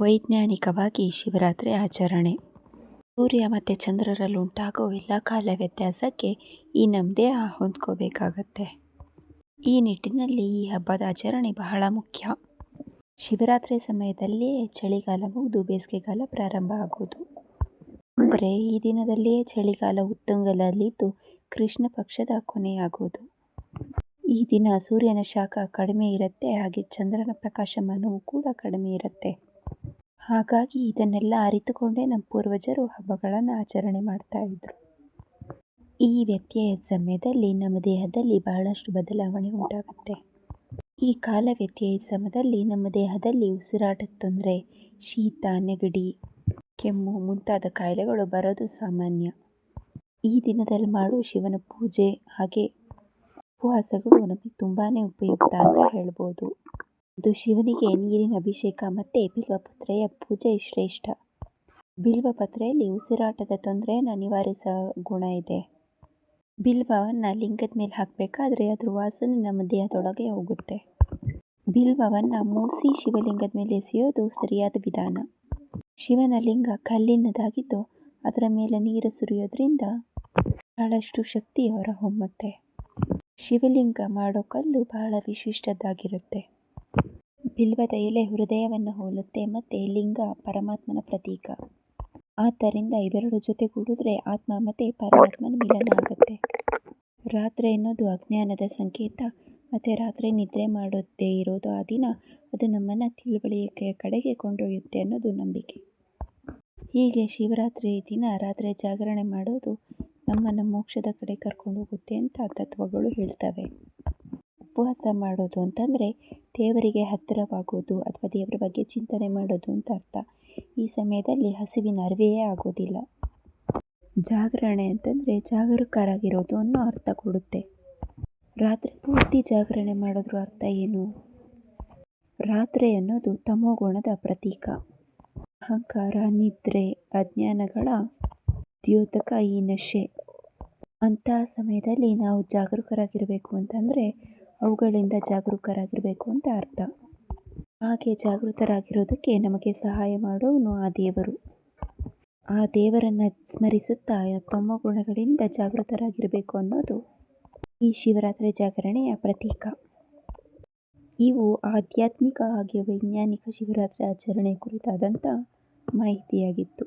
ವೈಜ್ಞಾನಿಕವಾಗಿ ಶಿವರಾತ್ರಿ ಆಚರಣೆ. ಸೂರ್ಯ ಮತ್ತು ಚಂದ್ರರಲ್ಲಿ ಉಂಟಾಗೋ ಎಲ್ಲ ಕಾಲ ವ್ಯತ್ಯಾಸಕ್ಕೆ ಈ ನಮ್ಮ ದೇಹ ಹೊಂದ್ಕೋಬೇಕಾಗತ್ತೆ. ಈ ನಿಟ್ಟಿನಲ್ಲಿ ಈ ಹಬ್ಬದ ಆಚರಣೆ ಬಹಳ ಮುಖ್ಯ. ಶಿವರಾತ್ರಿ ಸಮಯದಲ್ಲಿಯೇ ಚಳಿಗಾಲ ಮುಗಿದು ಬೇಸಿಗೆಗಾಲ ಪ್ರಾರಂಭ ಆಗೋದು. ಅಂದರೆ ಈ ದಿನದಲ್ಲಿಯೇ ಚಳಿಗಾಲ ಉತ್ತುಂಗದಲ್ಲಿದ್ದು ಕೃಷ್ಣ ಪಕ್ಷದ ಕೊನೆಯಾಗೋದು. ಈ ದಿನ ಸೂರ್ಯನ ಶಾಖ ಕಡಿಮೆ ಇರುತ್ತೆ, ಹಾಗೆ ಚಂದ್ರನ ಪ್ರಕಾಶಮಾನವೂ ಕೂಡ ಕಡಿಮೆ ಇರುತ್ತೆ. ಹಾಗಾಗಿ ಇದನ್ನೆಲ್ಲ ಅರಿತುಕೊಂಡೇ ನಮ್ಮ ಪೂರ್ವಜರು ಹಬ್ಬಗಳನ್ನು ಆಚರಣೆ ಮಾಡ್ತಾ ಇದ್ರು. ಈ ವ್ಯತ್ಯಯದ ಸಮಯದಲ್ಲಿ ನಮ್ಮ ದೇಹದಲ್ಲಿ ಬಹಳಷ್ಟು ಬದಲಾವಣೆ ಉಂಟಾಗುತ್ತೆ. ಈ ಕಾಲ ವ್ಯತ್ಯಯದ ಸಮಯದಲ್ಲಿ ನಮ್ಮ ದೇಹದಲ್ಲಿ ಉಸಿರಾಟದ ತೊಂದರೆ, ಶೀತ, ನೆಗಡಿ, ಕೆಮ್ಮು ಮುಂತಾದ ಕಾಯಿಲೆಗಳು ಬರೋದು ಸಾಮಾನ್ಯ. ಈ ದಿನದಲ್ಲಿ ಮಾಡೋ ಶಿವನ ಪೂಜೆ ಹಾಗೆ ಉಪವಾಸಗಳು ನಮಗೆ ತುಂಬಾ ಉಪಯುಕ್ತ ಅಂತ ಹೇಳ್ಬೋದು. ಇದು ಶಿವನಿಗೆ ನೀರಿನ ಅಭಿಷೇಕ ಮತ್ತು ಬಿಲ್ವಪತ್ರೆಯ ಪೂಜೆ ಶ್ರೇಷ್ಠ. ಬಿಲ್ವಪತ್ರೆಯಲ್ಲಿ ಉಸಿರಾಟದ ತೊಂದರೆಯನ್ನು ನಿವಾರಿಸೋ ಗುಣ ಇದೆ. ಬಿಲ್ವವನ್ನು ಲಿಂಗದ ಮೇಲೆ ಹಾಕಬೇಕಾದ್ರೆ ಅದ್ರ ವಾಸನೆ ನಮ್ಮ ದೇಹದೊಳಗೆ ಹೋಗುತ್ತೆ. ಬಿಲ್ವವನ್ನು ಮೂಸಿ ಶಿವಲಿಂಗದ ಮೇಲೆ ಎಸೆಯೋದು ಸರಿಯಾದ ವಿಧಾನ. ಶಿವನ ಲಿಂಗ ಕಲ್ಲಿನದಾಗಿದ್ದು ಅದರ ಮೇಲೆ ನೀರು ಸುರಿಯೋದ್ರಿಂದ ಬಹಳಷ್ಟು ಶಕ್ತಿ ಹೊರಹೊಮ್ಮುತ್ತೆ. ಶಿವಲಿಂಗ ಮಾಡೋ ಕಲ್ಲು ಬಹಳ ವಿಶಿಷ್ಟದ್ದಾಗಿರುತ್ತೆ. ಬಿಲ್ವದ ಎಲೆ ಹೃದಯವನ್ನು ಹೋಲುತ್ತೆ ಮತ್ತು ಲಿಂಗ ಪರಮಾತ್ಮನ ಪ್ರತೀಕ. ಆದ್ದರಿಂದ ಇವೆರಡು ಜೊತೆಗೂಡಿದ್ರೆ ಆತ್ಮ ಮತ್ತು ಪರಮಾತ್ಮನ ಮಿಲನ ಆಗುತ್ತೆ. ರಾತ್ರಿ ಅನ್ನೋದು ಅಜ್ಞಾನದ ಸಂಕೇತ ಮತ್ತು ರಾತ್ರಿ ನಿದ್ರೆ ಮಾಡೋದೇ ಇರೋದು ಆ ದಿನ ಅದು ನಮ್ಮನ್ನು ತಿಳುವಳಿಕೆಯ ಕಡೆಗೆ ಕೊಂಡೊಯ್ಯುತ್ತೆ ಅನ್ನೋದು ನಂಬಿಕೆ. ಹೀಗೆ ಶಿವರಾತ್ರಿ ದಿನ ರಾತ್ರಿ ಜಾಗರಣೆ ಮಾಡೋದು ನಮ್ಮನ್ನು ಮೋಕ್ಷದ ಕಡೆ ಕರ್ಕೊಂಡು ಹೋಗುತ್ತೆ ಅಂತ ತತ್ವಗಳು ಹೇಳ್ತವೆ. ಉಪವಾಸ ಮಾಡೋದು ಅಂತಂದರೆ ದೇವರಿಗೆ ಹತ್ತಿರವಾಗೋದು ಅಥವಾ ದೇವರ ಬಗ್ಗೆ ಚಿಂತನೆ ಮಾಡೋದು ಅಂತ ಅರ್ಥ. ಈ ಸಮಯದಲ್ಲಿ ಹಸಿವಿನ ಅರಿವೆಯೇ ಆಗೋದಿಲ್ಲ. ಜಾಗರಣೆ ಅಂತಂದರೆ ಜಾಗರೂಕರಾಗಿರೋದು ಅನ್ನೋ ಅರ್ಥ ಕೊಡುತ್ತೆ. ರಾತ್ರಿ ಪೂರ್ತಿ ಜಾಗರಣೆ ಮಾಡೋದ್ರ ಅರ್ಥ ಏನು? ರಾತ್ರಿ ಅನ್ನೋದು ತಮೋಗುಣದ ಪ್ರತೀಕ. ಅಹಂಕಾರ, ನಿದ್ರೆ, ಅಜ್ಞಾನಗಳ ದ್ಯೋತಕ, ಈ ನಶೆ. ಅಂತಹ ಸಮಯದಲ್ಲಿ ನಾವು ಜಾಗರೂಕರಾಗಿರಬೇಕು ಅಂತಂದರೆ ಅವುಗಳಿಂದ ಜಾಗರೂಕರಾಗಿರಬೇಕು ಅಂತ ಅರ್ಥ. ಹಾಗೆ ಜಾಗೃತರಾಗಿರೋದಕ್ಕೆ ನಮಗೆ ಸಹಾಯ ಮಾಡೋನು ಆ ದೇವರು. ಆ ದೇವರನ್ನು ಸ್ಮರಿಸುತ್ತಾ ತಮ್ಮ ಗುಣಗಳಿಂದ ಜಾಗೃತರಾಗಿರಬೇಕು ಅನ್ನೋದು ಈ ಶಿವರಾತ್ರಿ ಜಾಗರಣೆಯ ಪ್ರತೀಕ. ಇವು ಆಧ್ಯಾತ್ಮಿಕ ಹಾಗೆ ವೈಜ್ಞಾನಿಕ ಶಿವರಾತ್ರಿ ಆಚರಣೆ ಕುರಿತಾದಂಥ ಮಾಹಿತಿಯಾಗಿತ್ತು.